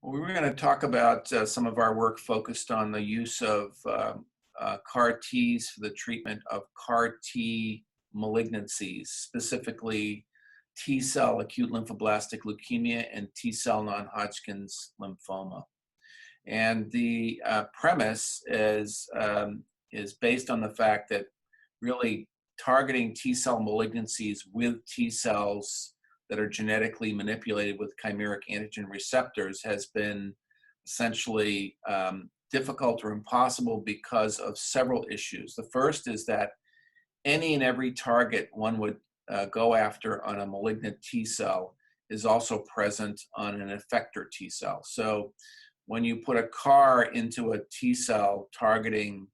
Well, we were going to talk about some of our work focused on the use of CAR Ts for the treatment of CAR T malignancies, specifically T cell acute lymphoblastic leukemia and T cell non-Hodgkin's lymphoma. And the premise is based on the fact that really targeting T cell malignancies with T cells that are genetically manipulated with chimeric antigen receptors has been essentially difficult or impossible because of several issues. The first is that any and every target one would go after on a malignant T cell is also present on an effector T cell. So when you put a CAR into a T cell targeting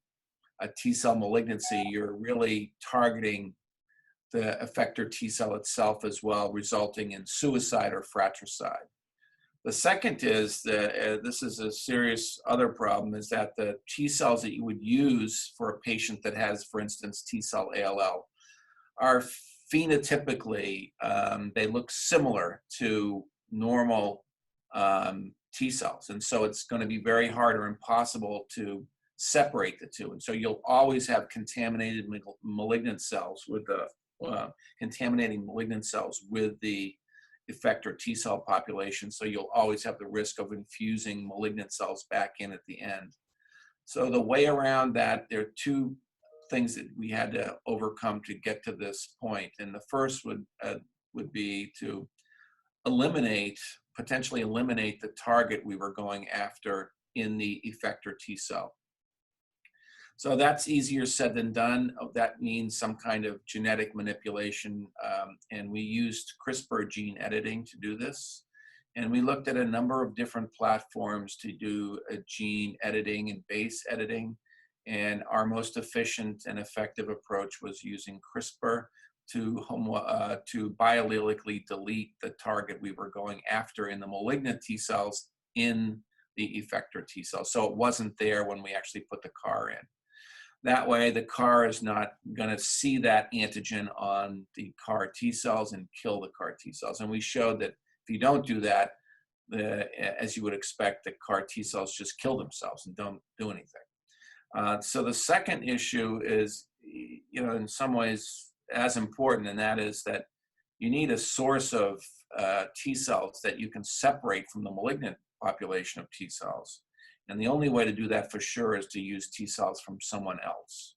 a T cell malignancy, you're really targeting the effector T cell itself as well, resulting in suicide or fratricide. The second is that this is a serious other problem, is that the T cells that you would use for a patient that has, for instance, T cell ALL are phenotypically, they look similar to normal T cells. And so it's going to be very hard or impossible to separate the two. And so you'll always have contaminated malignant cells with the contaminating malignant cells with the effector T cell population. So you'll always have the risk of infusing malignant cells back in at the end. So the way around that, there are two things that we had to overcome to get to this point. And the first would be to potentially eliminate the target we were going after in the effector T cell. So that's easier said than done. That means some kind of genetic manipulation, and we used CRISPR gene editing to do this. And we looked at a number of different platforms to do gene editing and base editing. And our most efficient and effective approach was using CRISPR to biallelically delete the target we were going after in the malignant T cells in the effector T cells. So it wasn't there when we actually put the CAR in. That way, the CAR is not going to see that antigen on the CAR T cells and kill the CAR T cells. And we showed that if you don't do that, as you would expect, the CAR T cells just kill themselves and don't do anything. So the second issue is, in some ways as important, and that is that you need a source of T cells that you can separate from the malignant population of T cells. And the only way to do that for sure is to use T cells from someone else.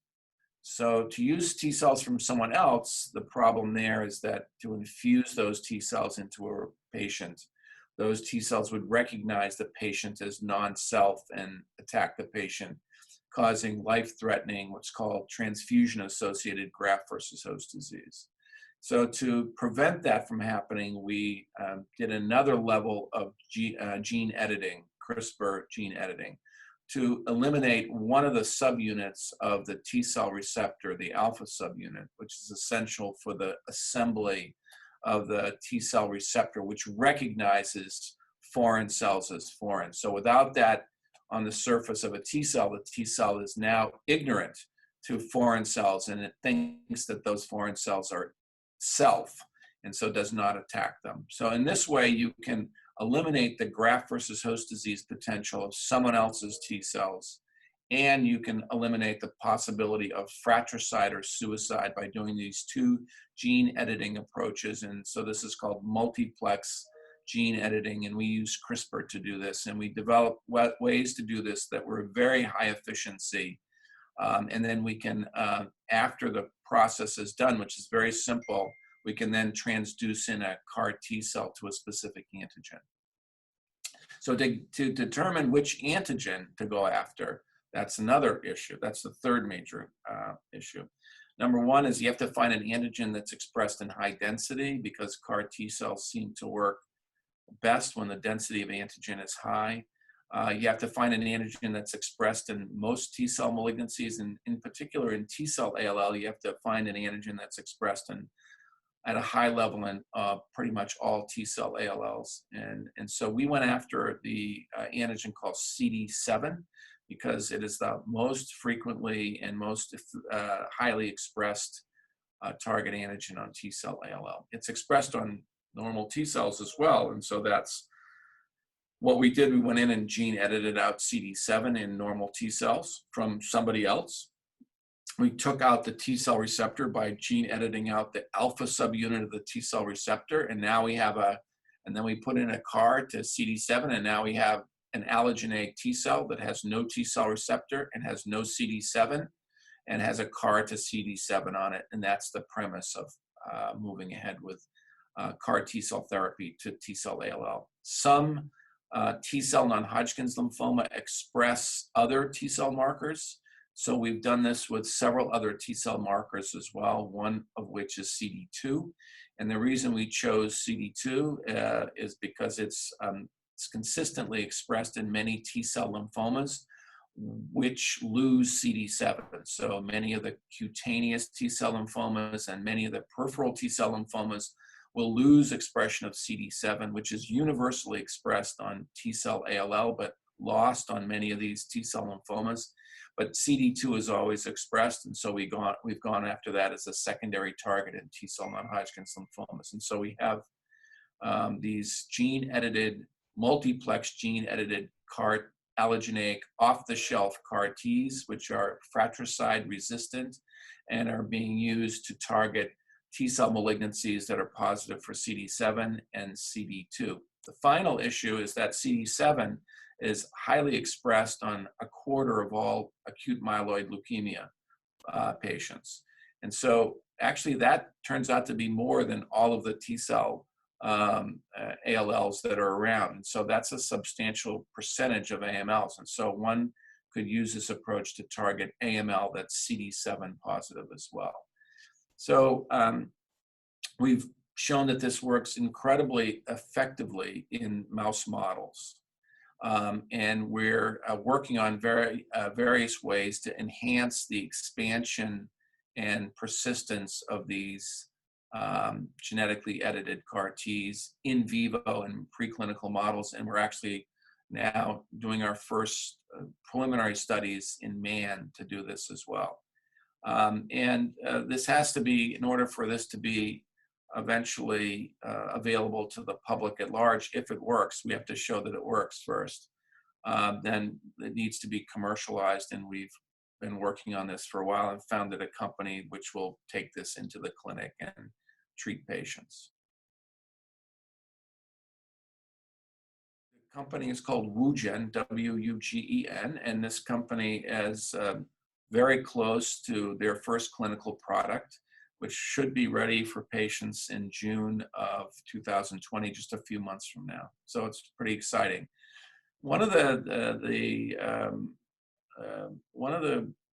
So to use T cells from someone else, the problem there is that to infuse those T cells into a patient, those T cells would recognize the patient as non-self and attack the patient, causing life-threatening, what's called transfusion-associated graft versus host disease. So to prevent that from happening, we did another level of gene editing, CRISPR gene editing, to eliminate one of the subunits of the T cell receptor, the alpha subunit, which is essential for the assembly of the T cell receptor, which recognizes foreign cells as foreign. So without that on the surface of a T cell, the T cell is now ignorant to foreign cells, and it thinks that those foreign cells are self, and so does not attack them. So in this way, you can eliminate the graft versus host disease potential of someone else's T cells, and you can eliminate the possibility of fratricide or suicide by doing these two gene editing approaches. And so this is called multiplex gene editing, and we use CRISPR to do this. And we developed ways to do this that were very high efficiency. And then we can, after the process is done, which is very simple, we can then transduce in a CAR T cell to a specific antigen. So to determine which antigen to go after, that's another issue. That's the third major issue. Number one is you have to find an antigen that's expressed in high density, because CAR T cells seem to work best when the density of antigen is high. You have to find an antigen that's expressed in most T cell malignancies, and in particular in T cell ALL, you have to find an antigen that's expressed at a high level in pretty much all T cell ALLs. And so we went after the antigen called CD7, because it is the most frequently and most highly expressed target antigen on T cell ALL. It's expressed on normal T cells as well, and so that's What we did, we went in and gene edited out CD7 in normal T cells from somebody else. We took out the T cell receptor by gene editing out the alpha subunit of the T cell receptor, and now we have and then we put in a CAR to CD7, and now we have an allogeneic T cell that has no T cell receptor and has no CD7 and has a CAR to CD7 on it. And that's the premise of moving ahead with CAR T cell therapy to T cell ALL. Some T cell non-Hodgkin's lymphoma express other T cell markers. So we've done this with several other T cell markers as well, one of which is CD2. And the reason we chose CD2 is because it's consistently expressed in many T cell lymphomas, which lose CD7. So many of the cutaneous T cell lymphomas and many of the peripheral T cell lymphomas will lose expression of CD7, which is universally expressed on T cell ALL, but lost on many of these T cell lymphomas. But CD2 is always expressed, and so we've gone after that as a secondary target in T cell non-Hodgkin's lymphomas. And so we have these gene-edited, multiplex gene-edited CAR allogeneic off-the-shelf CAR Ts, which are fratricide resistant and are being used to target T cell malignancies that are positive for CD7 and CD2. The final issue is that CD7 is highly expressed on a quarter of all acute myeloid leukemia patients. And so actually that turns out to be more than all of the T cell ALLs that are around. And so that's a substantial percentage of AMLs. And so one could use this approach to target AML that's CD7 positive as well. So we've shown that this works incredibly effectively in mouse models. And we're working on various ways to enhance the expansion and persistence of these genetically edited CAR Ts in vivo and preclinical models. And we're actually now doing our first preliminary studies in man to do this as well. This has to be, in order for this to be eventually available to the public at large, if it works, we have to show that it works first. Then it needs to be commercialized, and we've been working on this for a while and founded a company which will take this into the clinic and treat patients. The company is called Wugen, W-U-G-E-N, and this company is very close to their first clinical product, which should be ready for patients in June of 2020, just a few months from now. So it's pretty exciting. One of the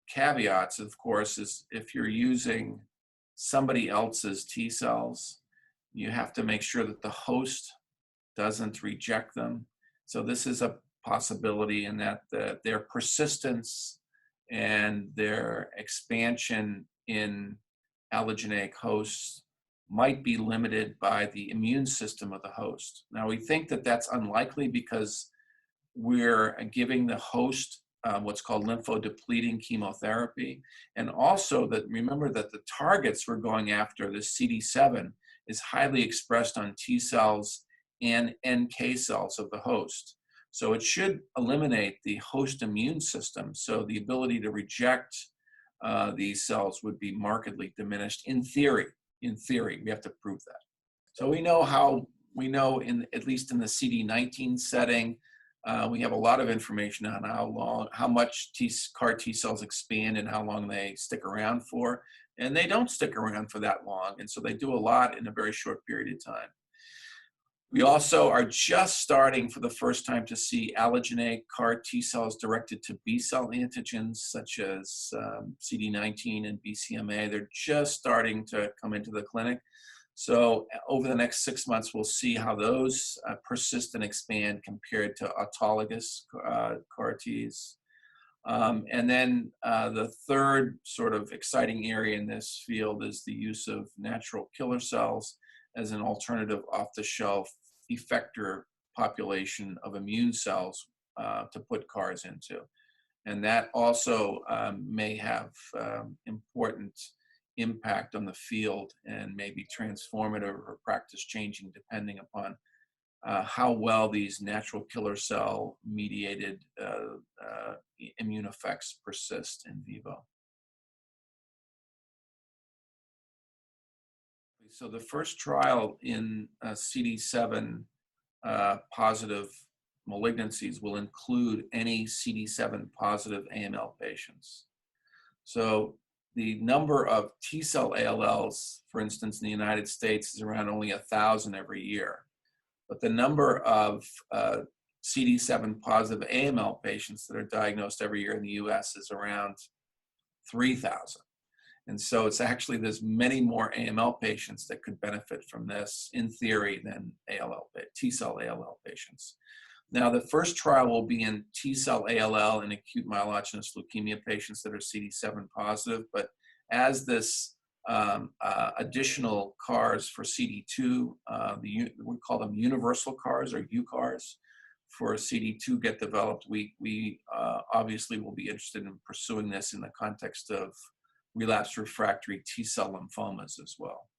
caveats, of course, is if you're using somebody else's T cells, you have to make sure that the host doesn't reject them. So this is a possibility in that their persistence and their expansion in allogeneic hosts might be limited by the immune system of the host. Now, we think that that's unlikely because we're giving the host what's called lymphodepleting chemotherapy. And also that, remember that the targets we're going after, the CD7, is highly expressed on T cells and NK cells of the host. So it should eliminate the host immune system. So the ability to reject these cells would be markedly diminished in theory. In theory, we have to prove that. So we know at least in the CD19 setting, we have a lot of information on how much CAR T cells expand and how long they stick around for. And they don't stick around for that long. And so they do a lot in a very short period of time. We also are just starting for the first time to see allogeneic CAR T cells directed to B cell antigens such as CD19 and BCMA. They're just starting to come into the clinic. So over the next 6 months, we'll see how those persist and expand compared to autologous CAR Ts. And then the third sort of exciting area in this field is the use of natural killer cells as an alternative off-the-shelf effector population of immune cells to put CARs into. And that also may have important impact on the field and may be transformative or practice changing depending upon how well these natural killer cell mediated immune effects persist in vivo. So the first trial in CD7 positive malignancies will include any CD7 positive AML patients. So the number of T-cell ALLs, for instance, in the United States is around only 1,000 every year. But the number of CD7 positive AML patients that are diagnosed every year in the US is around 3,000. And so it's actually, there's many more AML patients that could benefit from this, in theory, than T-cell ALL patients. Now, the first trial will be in T-cell ALL and acute myelogenous leukemia patients that are CD7 positive, but as this additional CARs for CD2, we call them universal CARs or UCARs for CD2 get developed, we obviously will be interested in pursuing this in the context of relapsed refractory T-cell lymphomas as well.